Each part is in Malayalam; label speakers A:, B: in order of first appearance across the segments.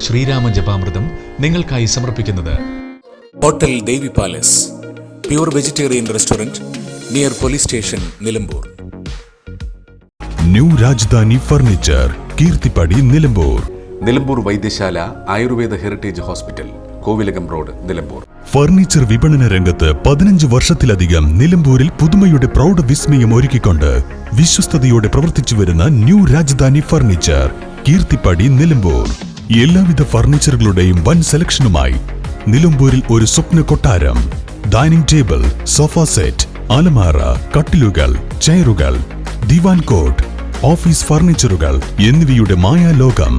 A: ശ്രീരാമ ജപാമൃതം നിങ്ങൾക്കായി സമർപ്പിക്കുന്നത്
B: hotel Devi palace, pure vegetarian restaurant near police station, Nilambur.
C: New Rajadhani furniture, Keerthippadi, Nilambur.
D: Nilambur Vaidyasala Ayurveda heritage hospital, Kovilakam road, Nilambur.
C: Furniture വിപണന രംഗത്ത് 15 വർഷത്തിലധികം നിലമ്പൂരിൽ പുതുമയുടെ പ്രൗഢ വിസ്മയം ഒരുക്കിക്കൊണ്ട് വിശ്വസ്തയോടെ പ്രവർത്തിച്ചു വരുന്ന ന്യൂ രാജധാനി ഫർണിച്ചർ, കീർത്തിപ്പടി, നിലമ്പൂർ. എല്ലാവിധ ഫർണിച്ചറുകളുടെയും വൻ സെലക്ഷനുമായി നിലമ്പൂരിൽ ഒരു സ്വപ്ന കൊട്ടാരം. ഡൈനിങ് ടേബിൾ, സോഫ സെറ്റ്, അലമാര, കട്ടിലുകൾ, ചെയറുകൾ, ദിവാൻ കോട്ട്, ഓഫീസ് ഫർണിച്ചറുകൾ എന്നിവയുടെ മായാലോകം.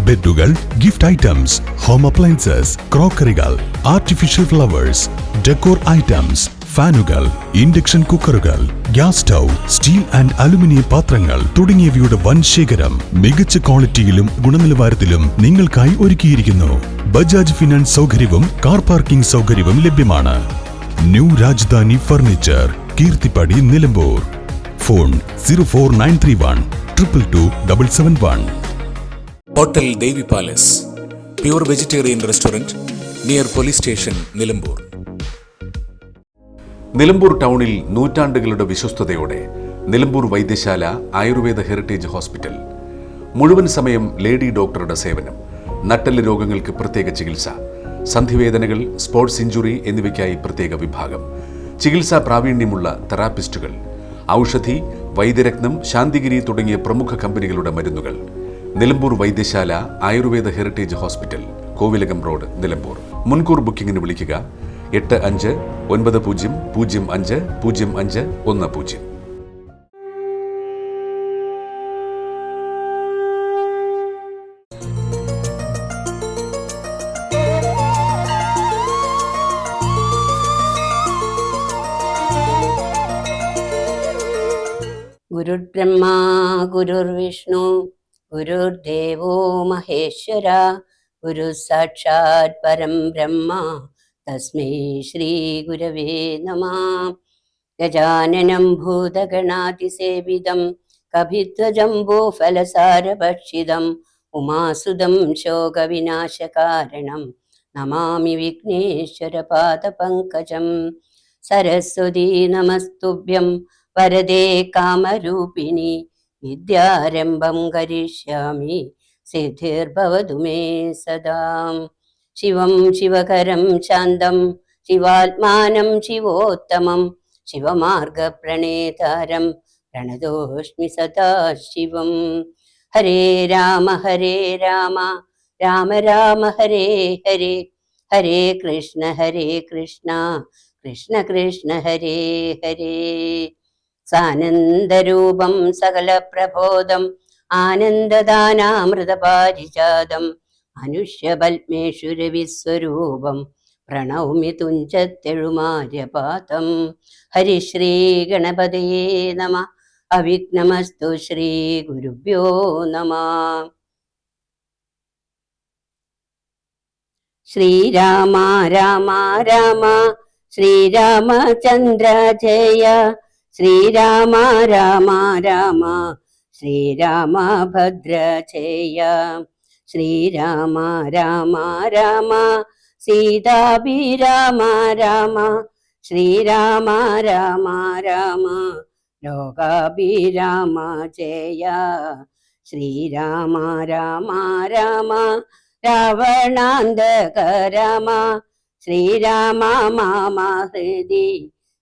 C: ബെഡുകൾ, ഗിഫ്റ്റ് ഐറ്റംസ്, ഹോം അപ്ലയൻസസ്, ക്രോക്കറികൾ, ആർട്ടിഫിഷ്യൽ ഫ്ലവേഴ്സ്, ഡെക്കോർ ഐറ്റംസ്, ഫാനുകൾ, ഇൻഡക്ഷൻ കുക്കറുകൾ, gas stove, steel and aluminium പാത്രങ്ങൾ തുടങ്ങിയവയുടെ വൻ ശേഖരം മികച്ച ക്വാളിറ്റിയിലും ഗുണനിലവാരത്തിലും നിങ്ങൾക്കായി ഒരുക്കിയിരിക്കുന്നു. ബജാജ് ഫിനാൻസ് സൗകര്യവും കാർ പാർക്കിംഗ് സൗകര്യവും ലഭ്യമാണ്. New Rajadhani furniture, Keerthippadi, Nilambur. Phone 04931 222 771.
B: Hotel Devi palace, pure vegetarian restaurant near police station, Nilambur.
D: Nilambur ടൗണിൽ നൂറ്റാണ്ടുകളുടെ വിശ്വസ്തയോടെ നിലമ്പൂർ വൈദ്യശാല ആയുർവേദ ഹെറിറ്റേജ് ഹോസ്പിറ്റൽ. മുഴുവൻ സമയം ലേഡി ഡോക്ടറുടെ സേവനം. നട്ടെല്ല് രോഗങ്ങൾക്ക് പ്രത്യേക ചികിത്സ, സന്ധിവേദനകൾ, സ്പോർട്സ് ഇഞ്ചുറി എന്നിവയ്ക്കായി പ്രത്യേക വിഭാഗം, ചികിത്സാ പ്രാവീണ്യമുള്ള തെറാപ്പിസ്റ്റുകൾ, ഔഷധി, വൈദ്യരത്നം, ശാന്തിഗിരി തുടങ്ങിയ പ്രമുഖ കമ്പനികളുടെ മരുന്നുകൾ. Nilambur Vaidyasala Ayurveda heritage hospital, Kovilakam road, Nilambur. മുൻകൂർ ബുക്കിംഗിന് വിളിക്കുക 8590050510.
E: ഗുരുർബ്രഹ്മാ ഗുരുർവിഷ്ണു ഗുരുർദേവോ മഹേശ്വര, ഗുരു സാക്ഷാത് പരം ബ്രഹ്മ തസ്മൈ ശ്രീ ഗുരവേ നമഃ. ഗജാനനം ഭൂതഗണാതിസേവിതം കപിധ്വജംബൂഫലസാരഭക്ഷിതം ഉമാസുതം ശോകവിനാശകാരണം നമാമി വിഘ്നേശ്വരപാദപങ്കജം. സരസ്വതീ നമസ്തുഭ്യം വരദേ കാമരൂപിണി, വിദ്യാരംഭം കരിഷ്യാമി സിദ്ധിർഭവതു മേ സദാ. ശിവം ശിവകരം ശാന്തം ശിവാത്മാനം ശിവോത്തമം ശിവമാർഗപ്രണേതാരം പ്രണതോസ്മി സദാ ശിവം. ഹരേ രാമ രാമ രാമ ഹരേ ഹരേ, ഹരേ കൃഷ്ണ കൃഷ്ണ കൃഷ്ണ ഹരേ ഹരേ. സാനന്ദരൂപം സകല പ്രബോധം ആനന്ദദാനാമൃതപാരിജാതം മനുഷ്യപത്മേശ്വരവിസ്വരൂപം പ്രണൗമി തുഞ്ചത്തെഴുമാര്യപാതം. ഹരിശ്രീ ഗണപതയേ നമ. അവിഘ്നമസ്തു. ശ്രീ ഗുരുഭ്യോ നമ. ശ്രീരാമ രാമ രാമ ശ്രീരാമചന്ദ്ര ജയ, ശ്രീരാമ രാമ രാമ ശ്രീരാമഭദ്ര ജയ, ശ്രീരാമ രാമ രാമ സീതാഭിരാമ രാമ, ശ്രീരാമ രാമ രാമ ലോകാഭിരാമ ജയ, ശ്രീരാമ രാമ രാമ രാവണാന്തക രാമ, ശ്രീരാമ മാമ ഹൃദി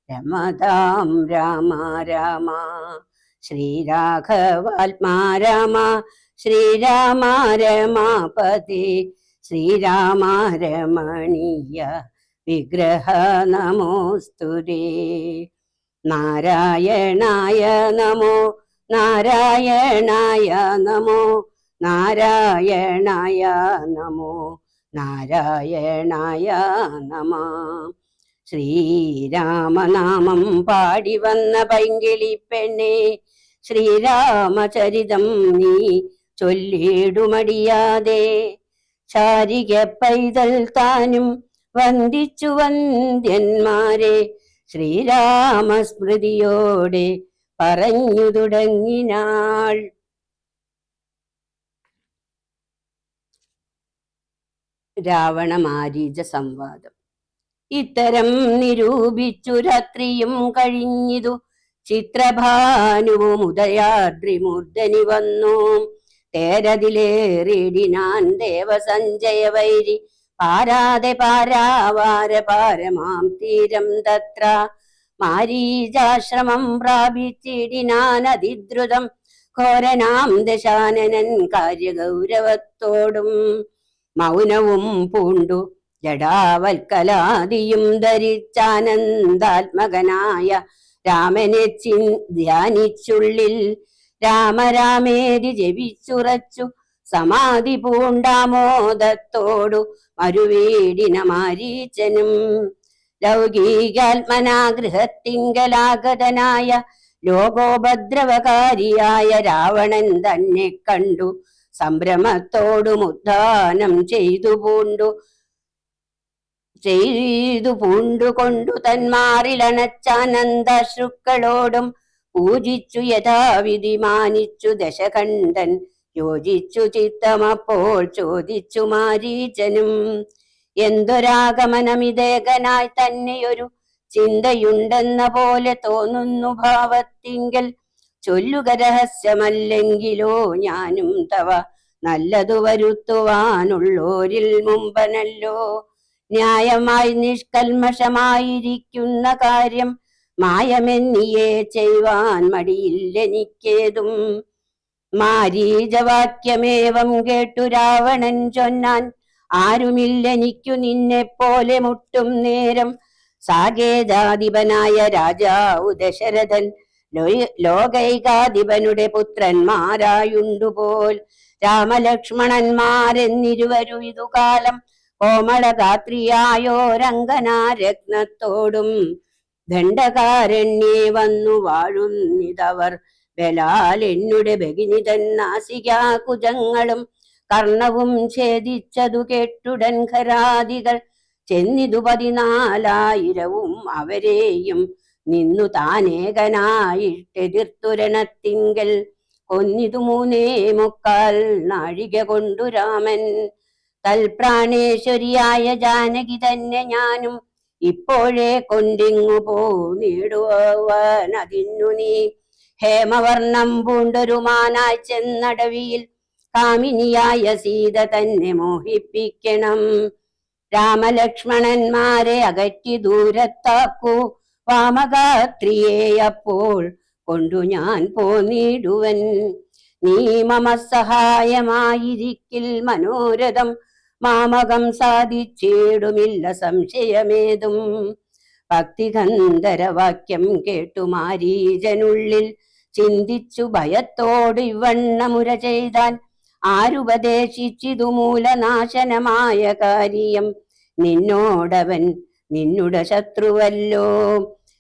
E: രമതാം രാമ രാമ, ശ്രീരാഘവാത്മാ രാമ, ശ്രീരാമ രമാപതി, ശ്രീരാമ രമണീയ വിഗ്രഹ നമോസ്തുതേ. നാരായണായ നമോ നാരായണായ നമോ നാരായണായ നമോ നാരായണായ നമഃ. ശ്രീരാമനാമം പാടി വന്ന പൈങ്കിളി പെണ്ണെ, ശ്രീരാമചരിതം നീ ചൊല്ലിടുമടിയാതെ, ശാരിക പൈതൽ താനും വന്ദിച്ചു വന്ദ്യന്മാരെ, ശ്രീരാമസ്മൃതിയോടെ പറഞ്ഞു തുടങ്ങിനാൾ. രാവണമാരീച സംവാദം. ഇത്തരം നിരൂപിച്ചു രാത്രിയും കഴിഞ്ഞിതു. ചിത്രഭാനുവും ഉദയാദ്രിമൂർധനി വന്നു. തേരതിലേറിടിനാൻ ദേവസഞ്ജയ വൈരി. പാരാതെ പാരാവാര പാരമാം തീരം തത്ര. മാരീചാശ്രമം പ്രാപിച്ചിടിനാൻ അതിദ്രുതം. ഘോരനാം ദശാനനൻ കാര്യഗൗരവത്തോടും മൗനവും പൂണ്ടു. ജടാവൽക്കലാദിയും ധരിച്ചാനന്ദാത്മകനായ രാമനെ ധ്യാനിച്ചുള്ളിൽ രാമരാമേതി ജപിച്ചുറച്ചു. സമാധി പൂണ്ടാമോദത്തോടു മരുവീടിന മാരീചനും. ലൗകികാത്മനാഗൃഹത്തിങ്കലാഗതനായ ലോകോപദ്രവകാരിയായ രാവണൻ തന്നെ കണ്ടു. സംഭ്രമത്തോടും ഉദ്ധാനം ചെയ്തു പൂണ്ടുകൊണ്ടു തന്മാറിലണച്ചാനന്ദാശ്രുക്കളോടും പൂജിച്ചു യഥാവിധി മാനിച്ചു ദശകണ്ഠൻ. യോജിച്ചു ചിത്തമപ്പോൾ ചോദിച്ചു മാരീചനും. എന്തൊരാഗമനമിതേകനായി തന്നെയൊരു ചിന്തയുണ്ടെന്ന പോലെ തോന്നുന്നു ഭാവത്തിങ്കൽ. ചൊല്ലുക രഹസ്യമല്ലെങ്കിലോ ഞാനും തവ നല്ലതു വരുത്തുവാനുള്ളോരിൽ മുമ്പനല്ലോ. ന്യായമായി നിഷ്കൽമഷമായിരിക്കുന്ന കാര്യം മായമെന്നിയെ ചെയ്യുവാൻ മടിയില്ലെനിക്കേതും. മാരീചവാക്യമേവം കേട്ടു രാവണൻ ചൊന്നാൻ. ആരുമില്ലെനിക്കു നിന്നെപ്പോലെ മുട്ടും നേരം. സാകേതാധിപനായ രാജാവു ദശരഥൻ ലോകൈകാധിപനുടെ പുത്രന്മാരായുണ്ടുപോൽ. രാമലക്ഷ്മണന്മാരെന്നിരുവരു ഇതുകാലം കോമളഗാത്രിയായോരംഗനാരത്നത്തോടും ദണ്ഡകാരണ്യേ വന്നു വാഴുന്നിതവർ. ബലാൽ എന്നുടെ ഭഗിനിതൻ നാസികാകുജങ്ങളും കർണവും ഛേദിച്ചതു കേട്ടുടൻ ഖരാദികൾ ചെന്നിതു 14,000 അവരെയും നിന്നു താനേകനായിട്ടെതിർത്തുരണത്തിങ്കൽ. കൊന്നിതു 3.25 നാഴിക കൊണ്ടു രാമൻ. തൽപ്രാണേശ്വരിയായ ജാനകി തന്നെ ഞാനും ഇപ്പോഴേ കൊണ്ടിങ്ങു പോന്നിടുവനതിന്നു നീ. ഹേമവർണം പൂണ്ടൊരു മാനായി ചെന്നടവിയിൽ കാമിനിയായ സീത തന്നെ മോഹിപ്പിക്കണം. രാമലക്ഷ്മണന്മാരെ അകറ്റി ദൂരത്താക്കൂ. വാമഗാത്രിയെ അപ്പോൾ കൊണ്ടു ഞാൻ പോന്നിടുവൻ. നീ മമ സഹായമായിരിക്കിൽ മനോരഥം മാമകം സാധിച്ചിടുമില്ല സംശയമേതും. ഭക്തിഗന്ധരവാക്യം കേട്ടു മാരീചനുള്ളിൽ ചിന്തിച്ചു ഭയത്തോട് ഇവണ്ണമുര ചെയ്താൻ. ആരുപദേശിച്ചിതു മൂലനാശനമായ കാര്യം. നിന്നോടവൻ നിന്നുടെ ശത്രുവല്ലോ.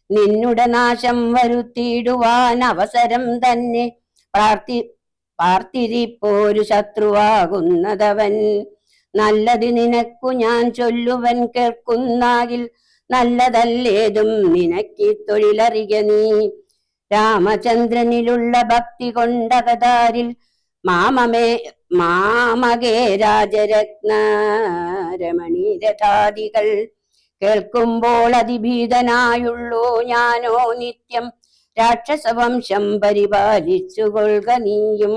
E: നിന്നുടെ നാശം വരുത്തിയിടുവാൻ അവസരം തന്നെ പാർത്തിരിപ്പോരു ശത്രുവാകുന്നതവൻ. നല്ലത് നിനക്കു ഞാൻ ചൊല്ലുവൻ കേൾക്കുന്നാകിൽ. നല്ലതല്ലേതും നിനക്ക് തൊഴിലറിയ നീ. രാമചന്ദ്രനിലുള്ള ഭക്തി കൊണ്ടകതാരിൽ മാമകേ രാജരത്നരമണീരഥാദികൾ കേൾക്കുമ്പോൾ അതിഭീതനായുള്ളൂ ഞാനോ നിത്യം. രാക്ഷസവംശം പരിപാലിച്ചു കൊള്ളുക നീയും.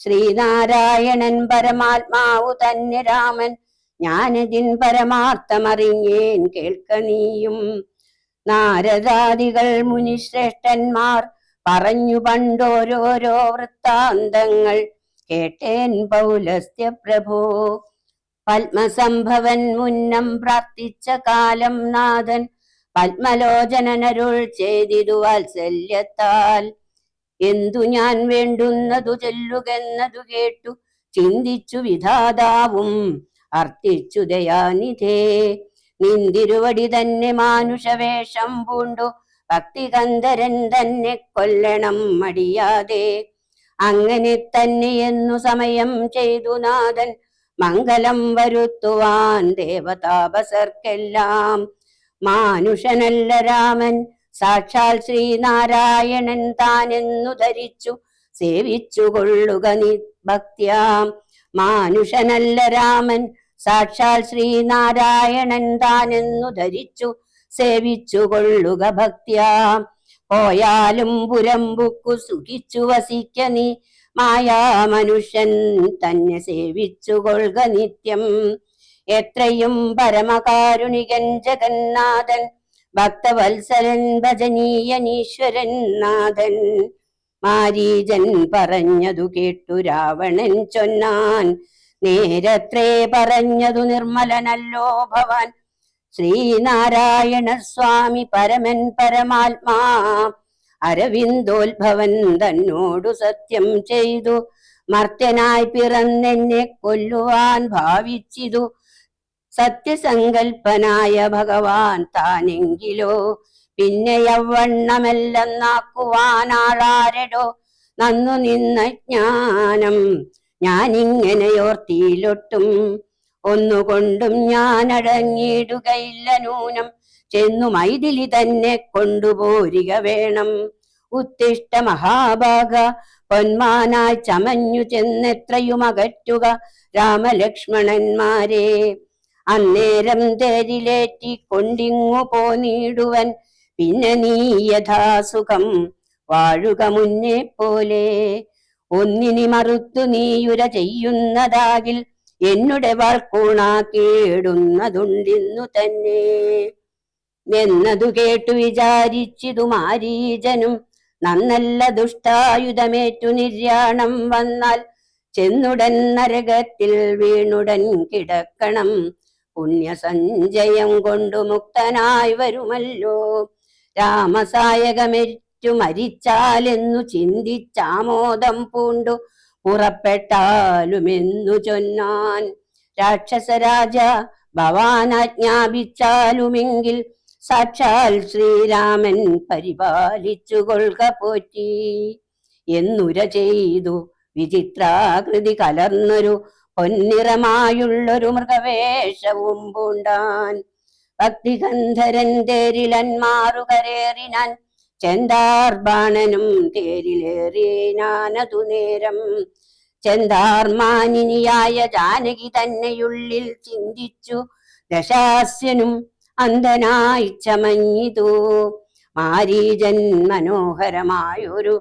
E: ശ്രീനാരായണൻ പരമാത്മാവു തന്നെ രാമൻ. ഞാനതിൻ പരമാർത്ഥമറിഞ്ഞേൻ കേൾക്ക നീയും. നാരദാദികൾ മുനിശ്രേഷ്ഠന്മാർ പറഞ്ഞു പണ്ടോരോരോ വൃത്താന്തങ്ങൾ കേട്ടേൻ പൗലസ്ത്യ പ്രഭോ. പത്മസംഭവൻ മുന്നം പ്രാർത്ഥിച്ച കാലം നാഥൻ പത്മലോചനനരുൾ ചെയ്തിതു വാത്സല്യത്താൽ. എന്തു ഞാൻ വേണ്ടുന്നതു ചൊല്ലുകെന്നതു കേട്ടു ചിന്തിച്ചു വിധാതാവും അർത്ഥിച്ചു ദയാനിധേ. നിന്തിരുവടി തന്നെ മാനുഷവേഷം പൂണ്ടു ഭക്തികന്ധരൻ തന്നെ കൊല്ലണം മടിയാതെ. അങ്ങനെ തന്നെയെന്നു സമയം ചെയ്തു നാഥൻ മംഗളം വരുത്തുവാൻ ദേവതാപസർക്കെല്ലാം. മാനുഷനല്ല രാമൻ സാക്ഷാൽ ശ്രീനാരായണൻ താനെന്നു ധരിച്ചു സേവിച്ചു കൊള്ളുക നീ ഭക്ത്യാം. മാനുഷനല്ല രാമൻ സാക്ഷാൽ ശ്രീനാരായണൻ താനെന്നു ധരിച്ചു സേവിച്ചു കൊള്ളുക ഭക്ത്യാ. പോയാലും പുരമ്പുക്കു സുഖിച്ചു വസിക്ക നീ, മായാ മനുഷ്യൻ തന്നെ സേവിച്ചു കൊള്ളുക നിത്യം. എത്രയും പരമകാരുണികൻ ജഗന്നാഥൻ, ഭക്തവത്സരൻ ഭജനീയനീശ്വരൻ നാഥൻ. മാരീജൻ പറഞ്ഞതു കേട്ടു രാവണൻ ചൊന്നാൻ, നേരത്രേ പറഞ്ഞതു നിർമ്മലനല്ലോ ഭവാൻ. ശ്രീനാരായണ സ്വാമി പരമൻ പരമാത്മാ, അരവിന്ദോത്ഭവൻ തന്നോടു സത്യം ചെയ്തു. മർത്യനായി പിറന്നെന്നെ കൊല്ലുവാൻ ഭാവിച്ചിതു, സത്യസങ്കൽപ്പനായ ഭഗവാൻ താനെങ്കിലോ. പിന്നെ യവണ്ണമെല്ലെന്നാക്കുവാനാളാരടോ, നന്നു നിന്ന ജ്ഞാനം ഞാനിങ്ങനെയോർത്തിയിലൊട്ടും. ഒന്നുകൊണ്ടും ഞാൻ അടങ്ങിയിടുകയില്ല നൂനം, ചെന്നു മൈഥിലി തന്നെ കൊണ്ടുപോരിക വേണം. ഉത്തിഷ്ട മഹാഭാഗ, പൊന്മാനായി ചമഞ്ഞു ചെന്നെത്രയും അകറ്റുക രാമലക്ഷ്മണന്മാരെ. അന്നേരം തേരിലേറ്റി കൊണ്ടിങ്ങു പോന്നിടുവൻ, പിന്നെ നീ യഥാസുഖം വാഴുക മുന്നേ പോലെ. ഒന്നിനി മറുത്തു നീയുര ചെയ്യുന്നതാകിൽ, എന്നുടെ വാൾക്കൂണാക്കിയിടുന്നതുണ്ടിന്നു തന്നെ. എന്നതു കേട്ടു വിചാരിച്ചിതു മാരീജനും, നന്നല്ല ദുഷ്ടായുധമേറ്റു നിര്യാണം വന്നാൽ ചെന്നുടൻ നരകത്തിൽ വീണുടൻ കിടക്കണം. പുണ്യസഞ്ചയം കൊണ്ടു മുക്തനായി വരുമല്ലോ. രാമസായകമേറ്റു മരിച്ചാലെന്നു ചിന്തിച്ചാമോദം പൂണ്ടു പുറപ്പെട്ടാലുമെന്നു ചൊന്നാൻ. രാക്ഷസരാജ ഭവാനാജ്ഞാപിച്ചാലുമെങ്കിൽ, സാക്ഷാൽ ശ്രീരാമൻ പരിപാലിച്ചു കൊള്ളുക പോറ്റി. എന്നുര ചെയ്തു വിചിത്രാകൃതി കലർന്നൊരു പൊന്നിറമായുള്ളൊരു മൃഗവേഷവും പൂണ്ടാൻ. ഭക്തിഗന്ധരൻ തേരിലന്മാറുകരേറിനാൻ, ചെന്താർബാണനും തേരിലേറിനാനതു നേരം. ചെന്താർമാനിനിയായ ജാനകി തന്നെയുള്ളിൽ ചിന്തിച്ചു, ദശാസ്യനും അന്ധനായി ചമഞ്ഞിതു. മാരീജൻ മനോഹരമായൊരു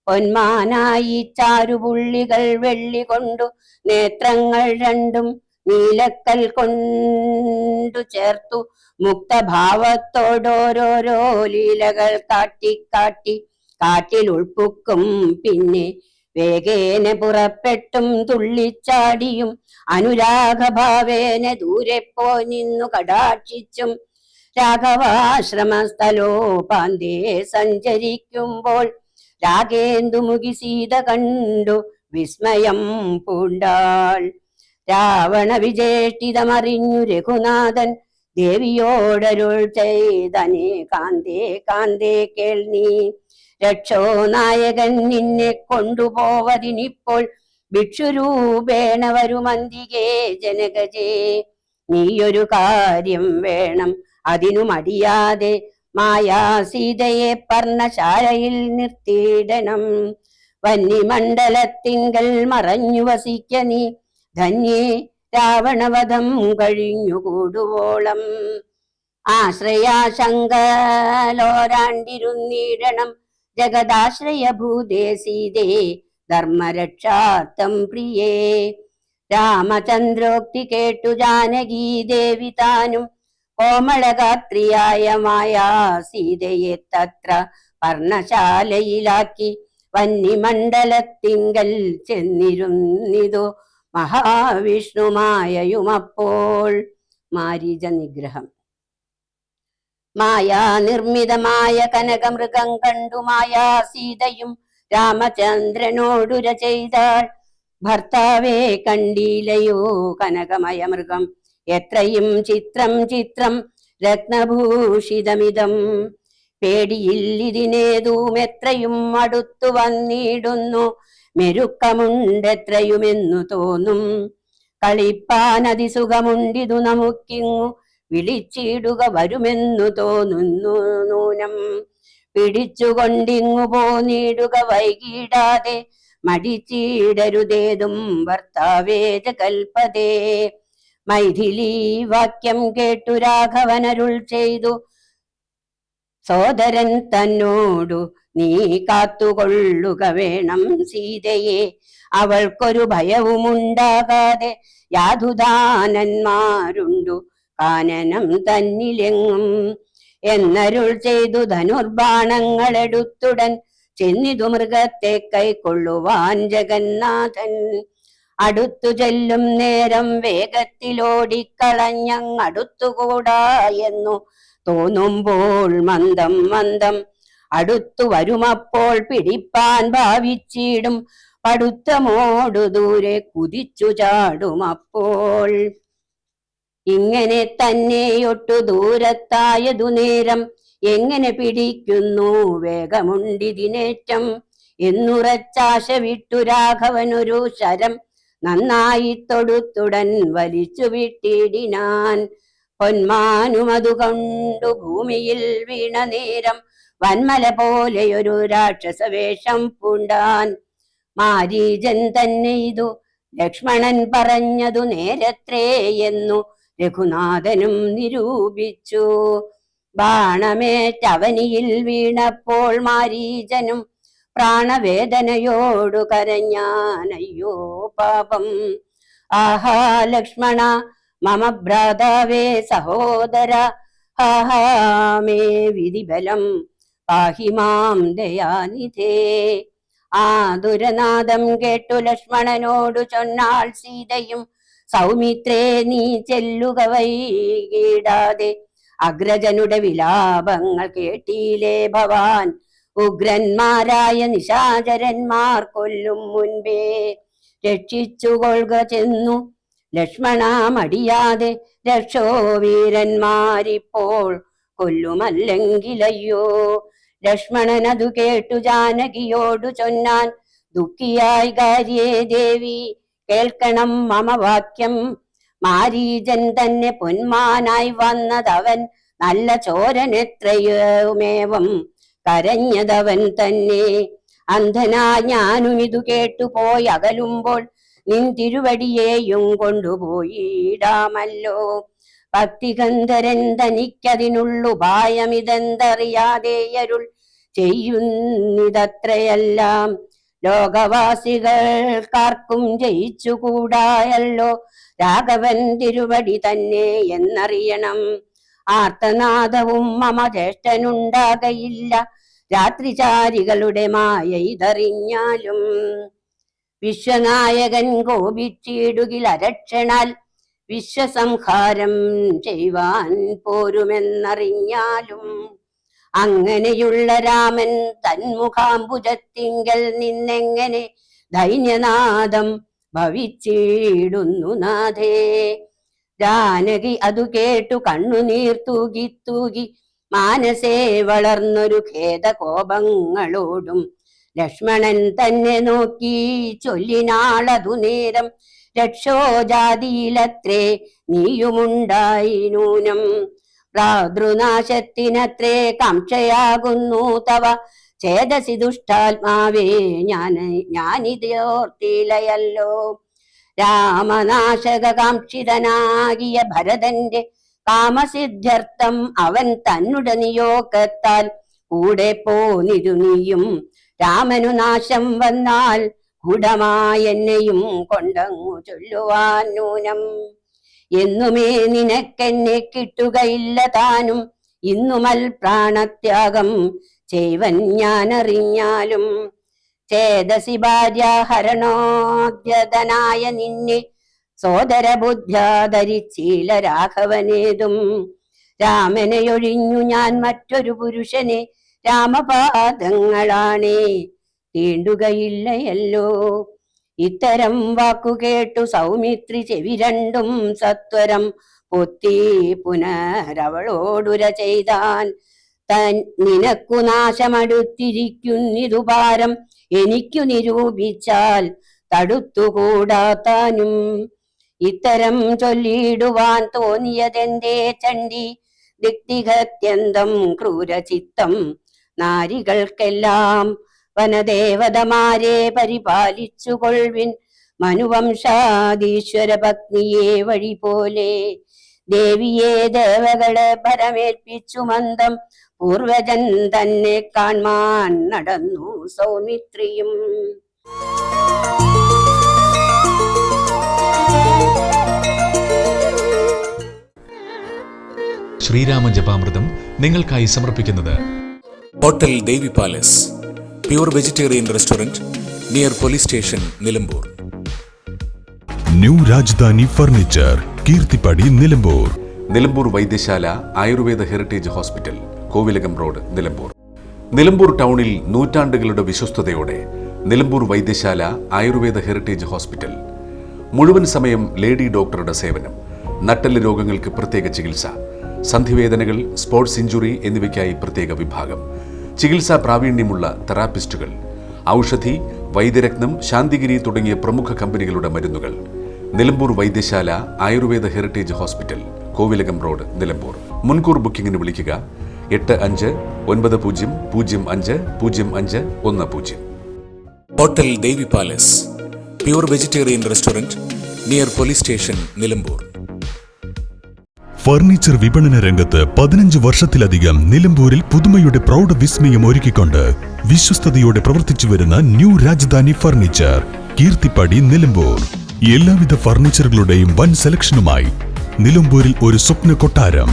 E: പൊന്മാനായി ചാരുപുള്ളികൾ വെള്ളി കൊണ്ടു, നേത്രങ്ങൾ രണ്ടും നീലക്കൽ കൊണ്ടു ചേർത്തു, മുക്തഭാവത്തോടോരോരോ ലീലകൾ കാട്ടി കാട്ടി കാട്ടിൽ ഉൾപ്പുക്കും. പിന്നെ വേഗേന പുറപ്പെട്ടും തുള്ളിച്ചാടിയും അനുരാഗഭാവേന ദൂരെ പോയി നിന്നു കടാക്ഷിച്ചും, രാഘവാശ്രമസ്ഥലോപാന്തേ സഞ്ചരിക്കുമ്പോൾ രാഗേന്ദുമുഖി സീത കണ്ടു വിസ്മയം പൂണ്ടാൾ. രാവണ വിജേഷ്ടിതമറിഞ്ഞു രഘുനാഥൻ, ദേവിയോടരുൾ ചെയ്തനെ കാന്തേ കാന്തേ കേൾനീ. രക്ഷോ നായകൻ നിന്നെ കൊണ്ടുപോവതിനിപ്പോൾ, ഭിക്ഷുരൂപേണ വരുമന്തികേ ജനകജേ. നീയൊരു കാര്യം വേണം അതിനു മടിയാതെ, മായാ സീതയെ പർണശാലയിൽ നിർത്തിയിടണം. വന്യമണ്ഡലത്തിങ്കൽ മറഞ്ഞു വസിക്ക നീ, ധന്യേ രാവണവധം കഴിഞ്ഞുകൂടുവോളം. ആശ്രയാശങ്കലോരാണ്ടിരുന്നിടണം, ജഗദാശ്രയഭൂതേ സീതേ ധർമ്മരക്ഷാർത്ഥം പ്രിയേ. രാമചന്ദ്രോക്തി കേട്ടു ജാനകീ ദേവി താനും, കോമളഗാത്രിയായ മായാ സീതയെ തത്ര പർണശാലയിലാക്കി വന്യമണ്ഡലത്തിങ്കൽ ചെന്നിരുന്നിതു മഹാവിഷ്ണുമായയുമപ്പോൾ. മാരീച നിഗ്രഹം. മായാ നിർമ്മിതമായ കനകമൃഗം കണ്ടു മായാ സീതയും രാമചന്ദ്രനോടുര ചെയ്താൾ. ഭർത്താവേ കണ്ടീലയോ കനകമയ മൃഗം, എത്രയും ചിത്രം ചിത്രം രത്നഭൂഷിതമിതം. പേടിയില്ലിതിനേതും എത്രയും അടുത്തു വന്നിടുന്നു, മെരുക്കമുണ്ടെത്രയുമെന്നു തോന്നും. കളിപ്പാനതിസുഖമുണ്ടിതു നമുക്കിങ്ങു, വിളിച്ചിടുക വരുമെന്നു തോന്നുന്നു നൂനം. പിടിച്ചുകൊണ്ടിങ്ങു പോന്നിടുക വൈകിടാതെ, മടിച്ചിടരുതേതും ഭർത്താവേ കൽപ്പതേ. മൈഥിലി വാക്യം കേട്ടു രാഘവനരുൾ ചെയ്തു, സോദരൻ തന്നോടു നീ കാത്തുകൊള്ളുക വേണം സീതയെ, അവൾക്കൊരു ഭയവുമുണ്ടാകാതെ യാതുദാനന്മാരുണ്ടു കാനനം തന്നിലെങ്ങും എന്നരുൾ ചെയ്തു. ധനുർബാണങ്ങളെടുത്തുടൻ ചെന്നിതു മൃഗത്തെ കൈക്കൊള്ളുവാൻ ജഗന്നാഥൻ. അടുത്തു ചെല്ലും നേരം വേഗത്തിലോടിക്കളഞ്ഞങ്ങടുത്തുകൂടാ എന്നു തോന്നുമ്പോൾ മന്ദം മന്ദം അടുത്തു വരുമപ്പോൾ പിടിപ്പാൻ ഭാവിച്ചിടും, പടുത്തമോടു ദൂരെ കുതിച്ചു ചാടുമപ്പോൾ. ഇങ്ങനെ തന്നെയൊട്ടു ദൂരത്തായതു നേരം എങ്ങനെ പിടിക്കുന്നു വേഗമുണ്ടിതിനേറ്റം എന്നുറച്ചാശ വിട്ടു രാഘവനൊരു ശരം നന്നായി തൊടുത്തുടൻ വലിച്ചു വിട്ടിടിനാൻ. പൊന്മാനുമതു കൊണ്ടു ഭൂമിയിൽ വീണ നേരം വന്മല പോലെയൊരു രാക്ഷസവേഷം പൂണ്ടാൻ. മാരീജൻ തന്നെ ഇതു ലക്ഷ്മണൻ പറഞ്ഞതു നേരത്രേ എന്നു രഘുനാഥനും നിരൂപിച്ചു. ബാണമേറ്റവനിയിൽ വീണപ്പോൾ മാരീജനും പ്രാണവേദനയോടു കരഞ്ഞാനയ്യോ പാപം. ആഹാ ലക്ഷ്മണ മമ ഭ്രാതാവേ സഹോദര, ആഹാ മേ വിധിബലം പാഹി മാം ദയാനിധേ. ആ ദുരനാദം കേട്ടു ലക്ഷ്മണനോടു ചൊന്നാൾ സീതയും, സൗമിത്രേ നീ ചെല്ലുക വൈകിടാതെ, അഗ്രജനുടെ വിലാപങ്ങൾ കേട്ടില്ലേ ഭവാൻ, ഉഗ്രന്മാരായ നിശാചരന്മാർ കൊല്ലും മുൻപേ രക്ഷിച്ചുകൊള്ളുക ചെന്നു ലക്ഷ്മണ മടിയാതെ, രക്ഷോ വീരന്മാരിപ്പോൾ കൊല്ലുമല്ലെങ്കിലയ്യോ. ലക്ഷ്മണനതു കേട്ടു ജാനകിയോടു ചൊന്നാൻ, ദുഃഖിയായി കാര്യേ ദേവി കേൾക്കണം മമ വാക്യം. മാരീജൻ തന്നെ പൊന്മാനായി വന്നതവൻ, നല്ല ചോരനെത്രയുമേവം കരഞ്ഞതവൻ തന്നെ. അന്ധനാ ഞാനും ഇതു കേട്ടുപോയി അകലുമ്പോൾ നിൻ തിരുവടിയേയും കൊണ്ടുപോയിടാമല്ലോ. ഭക്തിഗന്ധരൻ തനിക്കതിനുള്ളുപായമിതെന്തറിയാതെയരുൾ ചെയ്യുന്നിതത്രയെല്ലാം, ലോകവാസികൾക്കാർക്കും ജയിച്ചുകൂടായല്ലോ രാഘവൻ തിരുവടി തന്നെ എന്നറിയണം. ആർത്തനാദവും മമ ജ്യേഷ്ഠനുണ്ടാകയില്ല, രാത്രിചാരികളുടെ മായ ഇതറിഞ്ഞാലും. വിശ്വനായകൻ കോപിച്ചിടുകിൽ അരക്ഷണാൽ, വിശ്വസംഹാരം ചെയ്യുവാൻ പോരുമെന്നറിഞ്ഞാലും. അങ്ങനെയുള്ള രാമൻ തന്മുഖാംബുജത്തിങ്കൽ നിന്നെങ്ങനെ ദൈന്യനാദം ഭവിച്ചിടുന്നു നാഥേ. ജാനകി അതു കേട്ടു കണ്ണുനീർ തൂകി തൂകി മാനസേ വളർന്നൊരു ഖേദകോപങ്ങളോടും ലക്ഷ്മണൻ തന്നെ നോക്കി ചൊല്ലിനാളതു നേരം, രക്ഷോജാതിയിലത്രേ നീയുമുണ്ടായി നൂനം, ഭ്രാതൃനാശത്തിനത്രേ കാംക്ഷയാകുന്നു തവ, ചേതസി ദുഷ്ടാത്മാവേ ഞാനിതോർത്തിലയല്ലോ. രാമനാശകാംക്ഷിതനാകിയ ഭരതന്റെ കാമസിദ്ധ്യർത്ഥം അവൻ തന്നുട നിയോഗത്താൽ കൂടെ പോന്നിരു നീയും, രാമനു നാശം വന്നാൽ ഗൂഢമായെന്നെയും കൊണ്ടങ്ങു ചൊല്ലുവാൻ നൂനം. എന്നുമേ നിനക്കെന്നെ കിട്ടുകയില്ല താനും, ഇന്നുമൽ പ്രാണത്യാഗം ചെയ്വൻ ഞാനറിഞ്ഞാലും. ചേതസി ഭാര്യാഹരണോദ്യതനായ നിന്നെ സോദരബുദ്ധ്യാധരിച്ചീല രാഘവനേതും. രാമനെയൊഴിഞ്ഞു ഞാൻ മറ്റൊരു പുരുഷനെ രാമപാദങ്ങളാണേ തീണ്ടുകയില്ലയല്ലോ. ഇത്തരം വാക്കുകേട്ടു സൗമിത്രി ചെവി രണ്ടും സത്വരം പൊത്തി പുനരവളോടുര ചെയ്താൻ. നിനക്കു നാശമടുത്തിരിക്കുന്നിതു ഭാരം, എനിക്കു നിരൂപിച്ചാൽ തടുത്തുകൂടാത്താനും. ഇത്തരം ചൊല്ലിടുവാൻ തോന്നിയതെന്തേ ചണ്ഡി, ദിക്തികത്യന്തം ക്രൂരചിത്തം നാരികൾക്കെല്ലാം. വനദേവതമാരെ പരിപാലിച്ചുകൊള്ളിൻ, മനുവംശാദീശ്വര പത്നിയെ വഴി പോലെ ദേവിയെ ദേവകളെ ഭരമേൽപ്പിച്ചു മന്ദം പൂർവജൻ തന്നെ കാൺമാൻ നടന്നു സൗമിത്രിയും.
A: ശ്രീരാമ ജപാമൃതം നിങ്ങൾക്കായി സമർപ്പിക്കുന്നത്
B: hotel Devi palace, pure vegetarian restaurant, near police station, Nilambur.
C: New Rajadhani furniture, Keerthippadi, Nilambur.
D: Nilambur Vaidyasala Ayurveda heritage hospital, Kovilakam road, Nilambur. Nilambur ടൗണിൽ നൂറ്റാണ്ടുകളുടെ വിശ്വസ്തയോടെ നിലമ്പൂർ വൈദ്യശാല ആയുർവേദ ഹെറിറ്റേജ് ഹോസ്പിറ്റൽ. മുഴുവൻ സമയം ലേഡി ഡോക്ടറുടെ സേവനം, നട്ടെല്ല് രോഗങ്ങൾക്ക് പ്രത്യേക ചികിത്സ, സന്ധിവേദനകൾ, സ്പോർട്സ് ഇഞ്ചുറി എന്നിവയ്ക്കായി പ്രത്യേക വിഭാഗം, ചികിത്സാ പ്രാവീണ്യമുള്ള തെറാപ്പിസ്റ്റുകൾ, ഔഷധി, വൈദ്യരത്നം, ശാന്തിഗിരി തുടങ്ങിയ പ്രമുഖ കമ്പനികളുടെ മരുന്നുകൾ. Nilambur Vaidyasala Ayurveda heritage hospital, Kovilakam road, Nilambur. മുൻകൂർ ബുക്കിംഗിന് വിളിക്കുക 8590050510.
B: Hotel Devi palace, pure vegetarian restaurant, near police station, Nilambur.
C: Furniture വിപണന രംഗത്ത് 15 വർഷത്തിലധികം നിലമ്പൂരിൽ പുതുമയുടെ പ്രൗഢ വിസ്മയം ഒരുക്കിക്കൊണ്ട് വിശ്വസ്തയോടെ പ്രവർത്തിച്ചു വരുന്ന ന്യൂ രാജധാനി ഫർണിച്ചർ, കീർത്തിപ്പടി, നിലമ്പൂർ. എല്ലാവിധ ഫർണിച്ചറുകളുടെയും വൻ സെലക്ഷനുമായി നിലമ്പൂരിൽ ഒരു സ്വപ്ന കൊട്ടാരം.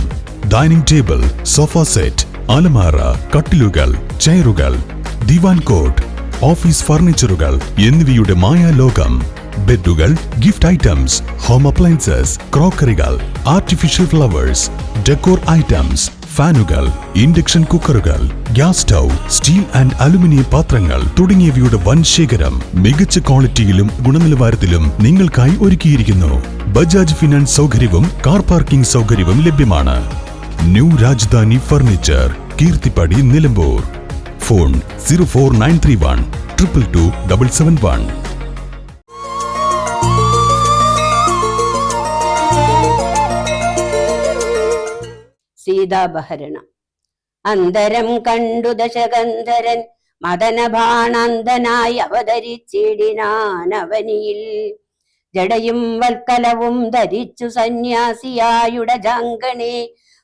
C: ഡൈനിങ് ടേബിൾ, സോഫ സെറ്റ്, അലമാര, കട്ടിലുകൾ, ചെയറുകൾ, ദിവാൻ കോട്ട്, ഓഫീസ് ഫർണിച്ചറുകൾ എന്നിവയുടെ മായാലോകം. ബെഡുകൾ, ഗിഫ്റ്റ് ഐറ്റംസ്, ഹോം അപ്ലയൻസസ്, ക്രോക്കറികൾ, ആർട്ടിഫിഷ്യൽ ഫ്ലവേഴ്സ്, ഡെക്കോർ ഐറ്റംസ്, ഫാനുകൾ, ഇൻഡക്ഷൻ കുക്കറുകൾ, gas stove, steel and aluminium പാത്രങ്ങൾ തുടങ്ങിയവയുടെ വൻ ശേഖരം മികച്ച ക്വാളിറ്റിയിലും ഗുണനിലവാരത്തിലും നിങ്ങൾക്കായി ഒരുക്കിയിരിക്കുന്നു. ബജാജ് ഫിനാൻസ് സൗകര്യവും കാർ പാർക്കിംഗ് സൗകര്യവും ലഭ്യമാണ്. New Rajadhani furniture, Keerthippadi, Nilambur. Phone 04931 222 771.
E: സീതാപഹരണം. അന്തരം കണ്ടു ദശകന്ധരൻ മദനബാണാന്തനായി അവതരിച്ചിടിനാൻ അവനിയിൽ. ജടയും വൽക്കലവും ധരിച്ചു സന്യാസിയായുടെ ജാങ്കണേ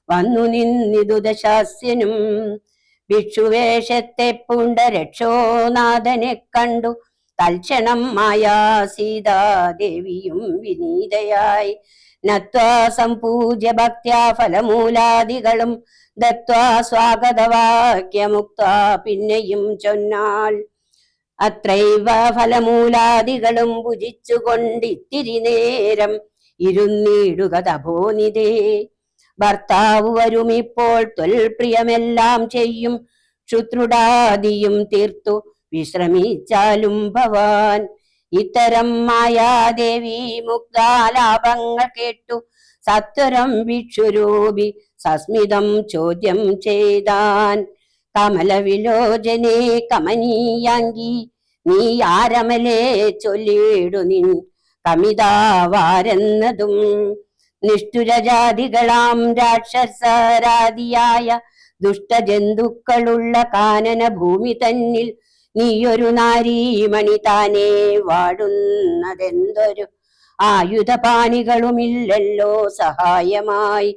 E: വന്നു നിന്നിതു ദശാസ്യനും. ഭിക്ഷുവേഷത്തെ പൂണ്ട രക്ഷോനാഥനെ കണ്ടു തൽക്ഷണം മായാ സീതാദേവിയും വിനീതയായി നത്വാ സംപൂജ്യ ഭക്ത്യാ ഫലമൂലാദികളും ദത്വാ സ്വാഗതവാക്യമുക്ത പിന്നെയും ചൊന്നാൾ. അത്രൈവ ഫലമൂലാദികളും ഭുജിച്ചുകൊണ്ടിത്തിരി നേരം ഇരുന്നിടുക തപോനിതേ. ഭർത്താവ് വരുമിപ്പോൾ ത്വൽപ്രിയമെല്ലാം ചെയ്യും, ക്ഷുത്രുടാദിയും തീർത്തു വിശ്രമിച്ചാലും ഭവാൻ. ഇത്തരം മായാദേവി മുക്താലാപങ്ങൾ കേട്ടു സത്വരം ഭിക്ഷുരൂപി സസ്മിതം ചോദ്യം ചെയ്താൻ. കമലവിലോചനെ കമനീയാങ്കി നീ ആരമലേ ചൊല്ലിടു നിൻ കമിതാവാരെന്നതും. നിഷ്ഠുരജാതികളാം രാക്ഷസരാദിയായ ദുഷ്ടജന്തുക്കളുള്ള കാനന ഭൂമി തന്നിൽ നീയൊരു നാരീമണി താനേ വാടുന്നതെന്തൊരു ആയുധപാണികളുമില്ലല്ലോ സഹായമായി.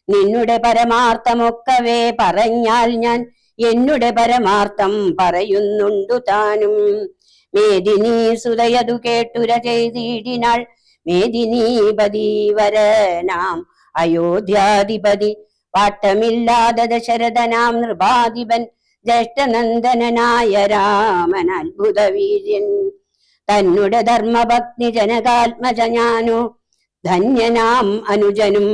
E: നിന്നുടെ പരമാർത്ഥമൊക്കവേ പറഞ്ഞാൽ ഞാൻ എന്നുടെ പരമാർത്ഥം പറയുന്നുണ്ടു താനും. മേദിനി സുതയതു കേട്ടുര ചെയ്തിടിനാൾ. മേദിനീപതി വരനാം അയോധ്യാധിപതി പാട്ടമില്ലാതെ ദശരഥനാം നൃപാധിപൻ ജ്യേഷ്ഠനന്ദനായ രാമൻ അത്ഭുത വീര്യൻ. തന്നുടെ ധർമ്മഭക്തി ജനകാത്മജാനോ ധന്യനാം അനുജനും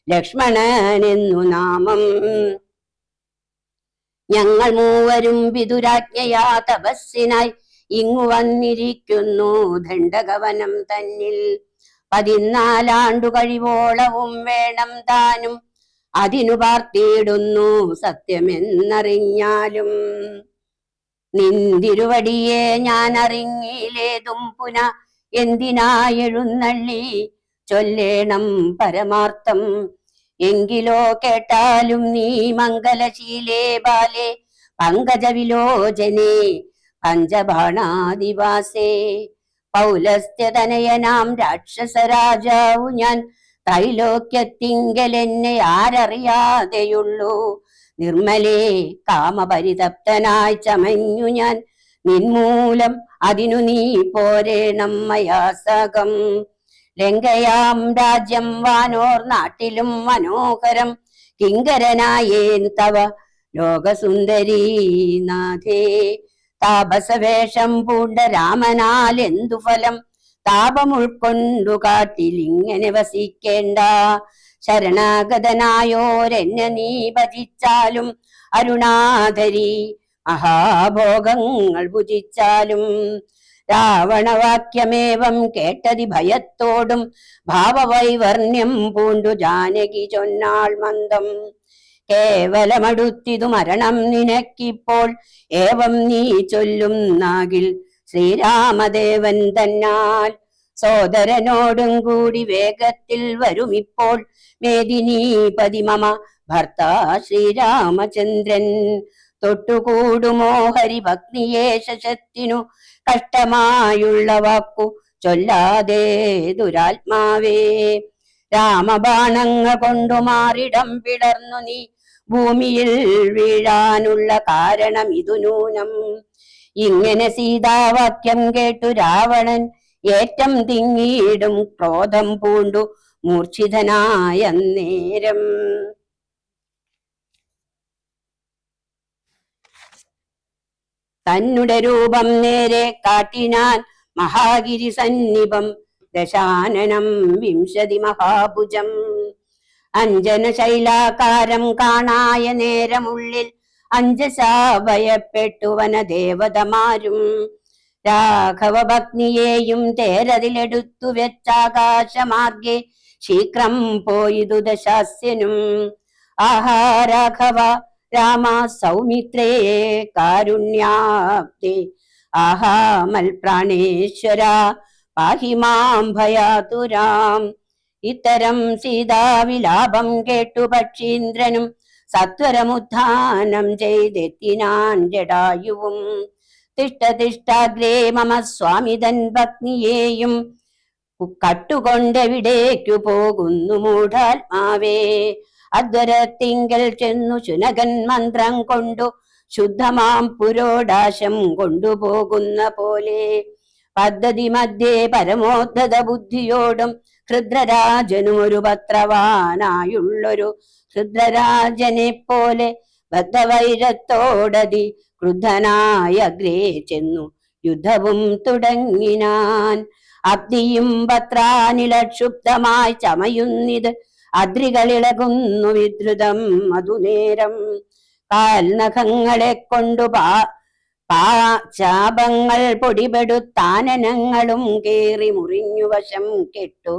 E: ലക്ഷ്മണനെന്നു നാമം. ഞങ്ങൾ മൂവരും വിദുരാജ്ഞയാ തപസ്സിനായി ഇങ്ങു വന്നിരിക്കുന്നു ദണ്ഡകവനം തന്നിൽ. 14 ആണ്ടു കഴിവോളവും വേണം താനും, അതിനു പാർത്തിയിടുന്നു സത്യമെന്നറിഞ്ഞാലും. നിന്തിരുവടിയെ ഞാൻ അറിഞ്ഞിലേതും പുന എന്തിനായെഴുന്നള്ളി ചൊല്ലേണം പരമാർത്ഥം. എങ്കിലോ കേട്ടാലും നീ മംഗലശീലേ ബാലേ പങ്കജവിലോചനേ പഞ്ചബാണാദിവാസേ. പൗലസ്ത്യതനയനാം രാക്ഷസരാജാവു ഞാൻ, ത്രൈലോക്യത്തിങ്കൽ എന്നെ ആരറിയാതെയുള്ളൂ. നിർമ്മലേ കാമപരിതപ്തനായി ചമഞ്ഞു ഞാൻ, നിൻമൂലം അതിനു നീ പോരേണം മയാസകം. ലങ്കയാം രാജ്യം വാനോർ നാട്ടിലും മനോഹരം, കിങ്കരനായേൻ തവ ലോകസുന്ദരീ നാഥേ. താപസവേഷം പൂണ്ട രാമനാൽ എന്തു ഫലം, താപം ഉൾക്കൊണ്ടു കാട്ടിൽ ഇങ്ങനെ വസിക്കേണ്ട. ശരണാഗതനായോരെന്നെ നീ ഭജിച്ചാലും, അരുണാധരി മഹാഭോഗങ്ങൾ ഭുജിച്ചാലും. രാവണവാക്യമേവം കേട്ടതി ഭയത്തോടും, ഭാവവൈവർണ്യം പൂണ്ടു ജാനകി ചൊന്നാൾ മന്ദം. കേവലമടുത്തിതു മരണം നിനക്കിപ്പോൾ, ഏവം നീ ചൊല്ലുന്നാകിൽ ശ്രീരാമദേവൻ തന്നാൽ. സോദരനോടും കൂടി വേഗത്തിൽ വരുമിപ്പോൾ, മേദിനീപതി മമ ഭർത്താ ശ്രീരാമചന്ദ്രൻ. തൊട്ടുകൂടുമോ ഹരിഭഗ്നിയെ ശശത്തിനു, കഷ്ടമായുള്ള വാക്കു ചൊല്ലാതെ ദുരാത്മാവേ. രാമബാണങ്ങൾ കൊണ്ടു മാറിടം പിളർന്നു നീ, ഭൂമിയിൽ വീഴാനുള്ള കാരണം ഇതു നൂനം. ഇങ്ങനെ സീതാവാക്യം കേട്ടു രാവണൻ ഏറ്റം തിങ്ങിയിടും ക്രോധം പൂണ്ടു മൂർച്ഛിതനായ നേരം. തന്നുടെ രൂപം നേരെ കാട്ടിനാൻ മഹാഗിരി സന്നിപം, ദശാനനം വിംശതി മഹാഭുജം. അഞ്ജന ശൈലാകാരം കാണായ നേരമുള്ളിൽ, അഞ്ജസാ ഭയപ്പെട്ടു വനദേവതമാരും. രാഘവ ഭഗ്നിയെയും തേരതിലെടുത്തു വെച്ചാകാശമാർഗെ, ശീഘ്രം പോയിതു ദശാസ്യനും. ആഹാ രാഘവ രാമ സൗമിത്രേ കാരുണ്യാബ്ദേ, ആഹാ മൽപ്രാണേശ്വര പാഹി മാം ഭയാതുരാം. ഇത്തരം സീതാവിലാപം കേട്ടു പക്ഷീന്ദ്രനും, സത്വരമുത്ഥാനം ചെയ്തെത്തിനാൻ ജടായുവും. തിഷ്ടതിഷ്ടാഗ്രേ മമ സ്വാമിതൻ ഭഗ്നിയെയും, കട്ടുകൊണ്ടെവിടേക്കു പോകുന്നു മൂഢാത്മാവേ. അദ്വരത്തിങ്കൽ ചെന്നു ശുനകൻ മന്ത്രം കൊണ്ടു, ശുദ്ധമാം പുരോടാശം കൊണ്ടുപോകുന്ന പോലെ. പദ്ധതി മധ്യേ പരമോദ്ധത ബുദ്ധിയോടും, ഹൃദ്രരാജനും ഒരു പത്രവാനായുള്ളൊരു ഹൃദ്രരാജനെ പോലെ, ബദ്ധവൈരത്തോടതി ക്രുദ്ധനായ അഗ്രേ ചെന്നു യുദ്ധവും തുടങ്ങിനാൻ. അബ്ദിയും പത്രാനിലക്ഷുബ്ധമായി ചമയുന്നിത്, അദ്രികളിളകുന്നു വിദ്രുതം മധുനേരം. കാൽനഖങ്ങളെ കൊണ്ടു ശാപങ്ങൾ പൊടിപെടുത്താനനങ്ങളും കേറി മുറിഞ്ഞു വശം കെട്ടു.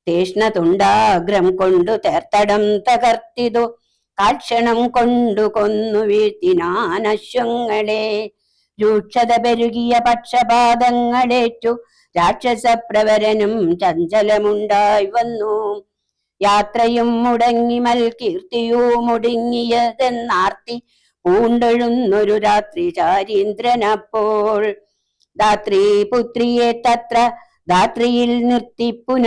E: തീഷ്ണതുണ്ടാഗ്രം കൊണ്ടു തേർത്തടം തകർത്തിതു, കാക്ഷണം കൊണ്ടു കൊന്നു വീഴ്ത്തിനാൻ അശ്വങ്ങളെ. രൂക്ഷത പെരുകിയ പക്ഷപാതങ്ങളേറ്റു, രാക്ഷസപ്രവരനും ചഞ്ചലമുണ്ടായി വന്നു. യാത്രയും മുടങ്ങി മൽകീർത്തിയും ഒടുങ്ങിയതെന്നാർത്തി പൂണ്ടെഴുന്നൊരു രാത്രി ചാരീന്ദ്രനപ്പോൾ. ധാത്രീ പുത്രിയെ തത്ര ധാത്രിയിൽ നിർത്തിപ്പുന,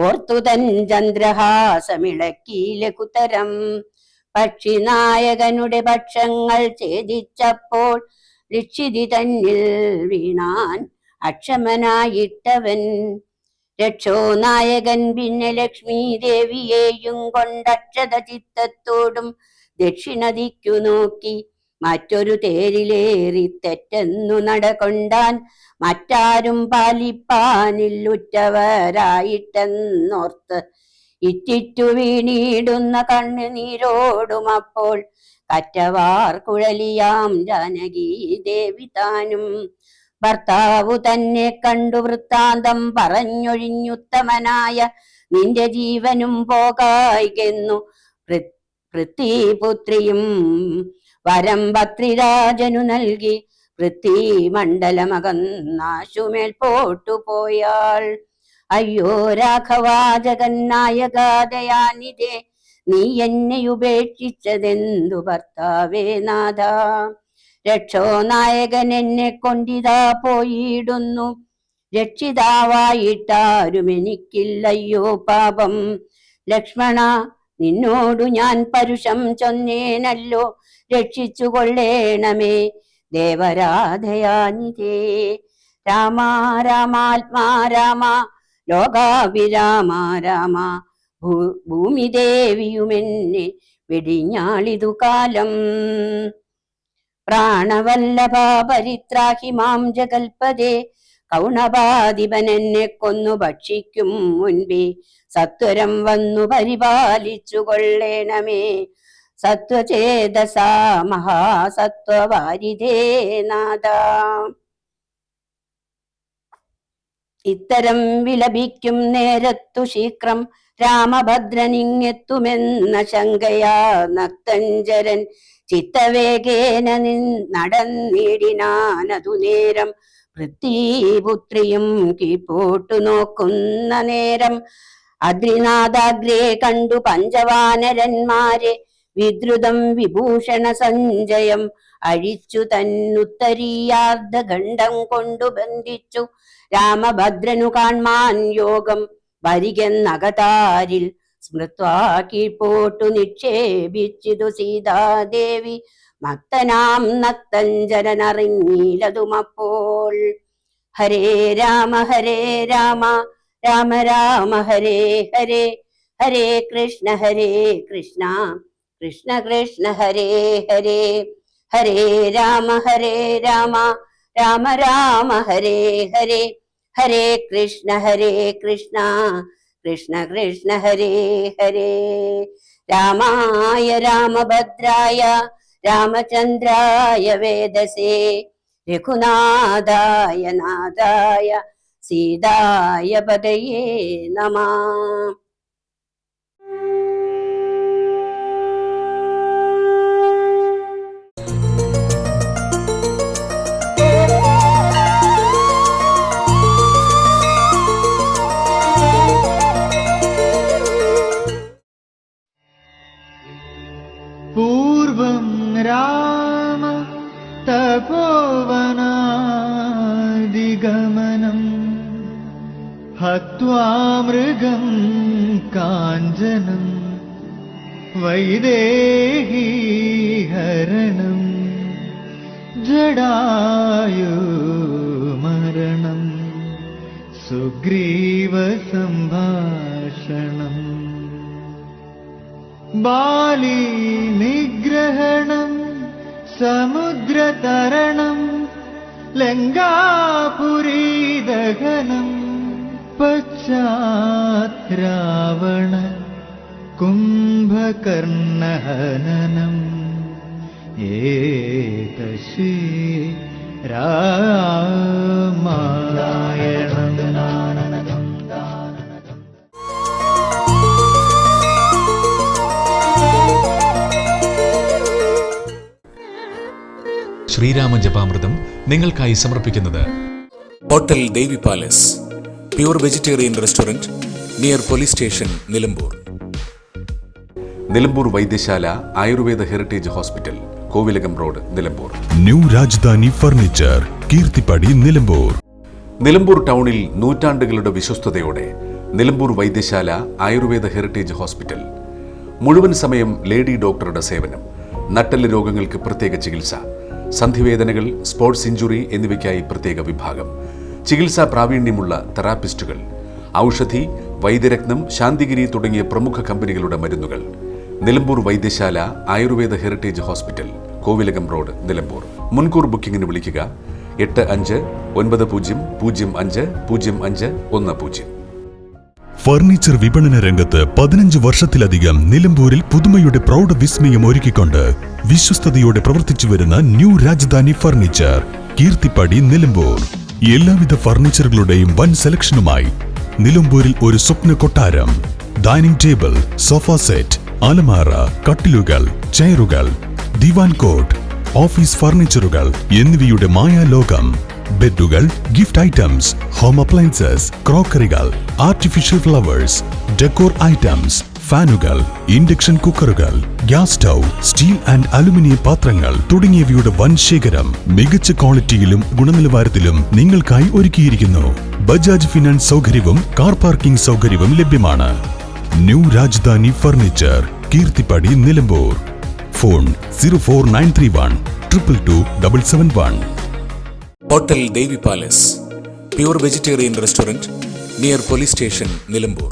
E: ഓർത്തു തൻ ചന്ദ്രഹാസമിളക്കി ലഘുതരം. പക്ഷിനായകനുടെ പക്ഷങ്ങൾ ഛേദിച്ചപ്പോൾ, രക്ഷിതി തന്നിൽ വീണാൻ അക്ഷമനായിട്ടവൻ. രക്ഷോ നായകൻ പിന്നെ ലക്ഷ്മി ദേവിയെയും കൊണ്ടക്ഷത ചിത്തത്തോടും ദക്ഷിണദിക്കു നോക്കി, മറ്റൊരു തേരിലേറി തെറ്റെന്നു നടകൊണ്ടാൻ. മറ്റാരും പാലിപ്പാനില്ലുറ്റവരായിട്ടെന്നോർത്ത് ഇറ്റിറ്റു വീണിടുന്ന കണ്ണുനീരോടുമപ്പോൾ, കറ്റവാർ കുഴലിയാം ജാനകി ദേവി താനും. ഭർത്താവു തന്നെ കണ്ടു വൃത്താന്തം പറഞ്ഞൊഴിഞ്ഞുത്തമനായ, നിന്റെ ജീവനും പോകായികെന്നു പൃഥ്വിപുത്രിയും വരം ഭദ്രിരാജനു നൽകി. പൃഥ്വിമണ്ഡലമകന്നാശുമേൽ പോട്ടുപോയാൾ. അയ്യോ രാഘവാ ജഗന്നായകാദയാനിധേ, നീ എന്നെ ഉപേക്ഷിച്ചതെന്തു ഭർത്താവേ നാഥ. രക്ഷോ നായകൻ എന്നെ കൊണ്ടിതാ പോയിടുന്നു. രക്ഷിതാവായിട്ടാരും എനിക്കില്ലയ്യോ പാപം. ലക്ഷ്മണ, നിന്നോടു ഞാൻ പരുഷം ചൊന്നേനല്ലോ, രക്ഷിച്ചു കൊള്ളേണമേ ദേവരാധയാനിതേ. രാമ രാമാത്മാ രാമ, ലോകാഭിരാമ രാമ, ഭൂമിദേവിയുമെന്നെ വെടിഞ്ഞാളിതു കാലം. പ്രാണവല്ലഭ പരിത്രാഹി മാം ജഗൽപദേ, കൗണപാധിപനെന്നെ കൊന്നു ഭക്ഷിക്കും മുൻപേ സത്വരം വന്നു പരിപാലിച്ചു കൊള്ളേണമേ സത്വചേതസാ മഹാസത്വവാരിധേ നാഥ. ഇത്തരം വിലപിക്കും നേരത്തു ശീക്രം രാമഭദ്രനിങ്ങെത്തുമെന്ന ശങ്കയാ നക്തഞ്ചരൻ ചിത്തവേഗേന നടന്നിടിനാനതു നേരം. പൃഥ്വീപുത്രിയും കീഴ്പോട്ടു നോക്കുന്ന നേരം അദ്രിനാഥാഗ്രേ കണ്ടു പഞ്ചവാനരന്മാരെ വിദ്രുതം വിഭൂഷണ സഞ്ജയം അഴിച്ചു തന്നുത്തരീയാർദ്ധ ഖണ്ഡം കൊണ്ടു ബന്ധിച്ചു. രാമഭദ്രനു കാൺമാൻ യോഗം വരികെന്നകതാരിൽ സ്മൃത്വാ കീഴ്പോട്ടു നിക്ഷേപിച്ചിതു സീതാദേവി. മക്തനാം നക്തഞ്ചരനറിഞ്ഞീലതുമപ്പോൾ. ഹരേ രാമ രാമ രാമ ഹരേ ഹരേ, ഹരേ കൃഷ്ണ കൃഷ്ണ കൃഷ്ണ ഹരേ ഹരേ. ഹരേ രാമ രാമ രാമ ഹരേ ഹരേ, ഹരേ കൃഷ്ണ കൃഷ്ണ കൃഷ്ണ ഹരേ ഹരേ. രാമായ രാമഭദ്രായ രാമചന്ദ്രായ വേദസേ, രഘുനാഥായ നാഥായ സീതായ പതയേ നമഃ.
F: പൂർവം രാമ തപോവനാദിഗമനം ഹത്വാ മൃഗം കാഞ്ചനം വൈദേഹീ ഹരണം ജടായു മരണം സുഗ്രീവ സംഭാഷണം ബാലി നിഗ്രഹണം സമുദ്രതരണം ലങ്കാപുരീദഹനം പശ്ചാത് രാവണ കുംഭകർണഹനനം ഏതശ്രീ രാമായണം.
A: ശ്രീരാമ ജപാമൃതം നിങ്ങൾക്കായി സമർപ്പിക്കുന്നത്
B: hotel Devi palace, pure vegetarian restaurant near police station Nilambur.
D: Nilambur Vaidyasala Ayurveda heritage hospital, Kovilakam road, Nilambur.
C: New Rajadhani furniture, Keerthippadi, Nilambur.
D: Nilambur ടൗണിൽ നൂറ്റാണ്ടുകളുടെ വിശ്വസ്തയോടെ നിലമ്പൂർ വൈദ്യശാല ആയുർവേദ ഹെറിറ്റേജ് ഹോസ്പിറ്റൽ. മുഴുവൻ സമയം ലേഡി ഡോക്ടറുടെ സേവനം, നട്ടെല്ല് രോഗങ്ങൾക്ക് പ്രത്യേക ചികിത്സ, സന്ധിവേദനകൾ, സ്പോർട്സ് ഇഞ്ചുറി എന്നിവയ്ക്കായി പ്രത്യേക വിഭാഗം, ചികിത്സാ പ്രാവീണ്യമുള്ള തെറാപ്പിസ്റ്റുകൾ, ഔഷധി, വൈദ്യരത്നം, ശാന്തിഗിരി തുടങ്ങിയ പ്രമുഖ കമ്പനികളുടെ മരുന്നുകൾ. Nilambur Vaidyasala Ayurveda heritage hospital, Kovilakam road, Nilambur. മുൻകൂർ ബുക്കിംഗിന് വിളിക്കുക 8590050510.
C: ഫർണിച്ചർ വിപണന രംഗത്ത് 15 വർഷത്തിലധികം നിലമ്പൂരിൽ പുതുമയുടെ പ്രൗഢ വിസ്മയം ഒരുക്കിക്കൊണ്ട് വിശ്വസ്തയോടെ പ്രവർത്തിച്ചു വരുന്ന ന്യൂ രാജധാനി ഫർണിച്ചർ, കീർത്തിപ്പടി, നിലമ്പൂർ. എല്ലാവിധ ഫർണിച്ചറുകളുടെയും വൻ സെലക്ഷനുമായി നിലമ്പൂരിൽ ഒരു സ്വപ്ന കൊട്ടാരം. ഡൈനിങ് ടേബിൾ, സോഫ സെറ്റ്, അലമാര, കട്ടിലുകൾ, ചെയറുകൾ, ദിവാൻ കോട്ട്, ഓഫീസ് ഫർണിച്ചറുകൾ എന്നിവയുടെ മായാലോകം. ബെഡുകൾ, ഗിഫ്റ്റ് ഐറ്റംസ്, ഹോം അപ്ലയൻസസ്, ക്രോക്കറികൾ, ആർട്ടിഫിഷ്യൽ ഫ്ലവേഴ്സ്, ഡെക്കോർ ഐറ്റംസ്, ഫാനുകൾ, ഇൻഡക്ഷൻ കുക്കറുകൾ, gas stove, steel and aluminium പാത്രങ്ങൾ തുടങ്ങിയവയുടെ വൻ ശേഖരം മികച്ച ക്വാളിറ്റിയിലും ഗുണനിലവാരത്തിലും നിങ്ങൾക്കായി ഒരുക്കിയിരിക്കുന്നു. ബജാജ് ഫിനാൻസ് സൗകര്യവും കാർ പാർക്കിംഗ് സൗകര്യവും ലഭ്യമാണ്. New Rajadhani furniture, Keerthippadi, Nilambur. Phone 04931 222 771.
B: Hotel Devi palace, pure vegetarian restaurant near police station, Nilambur.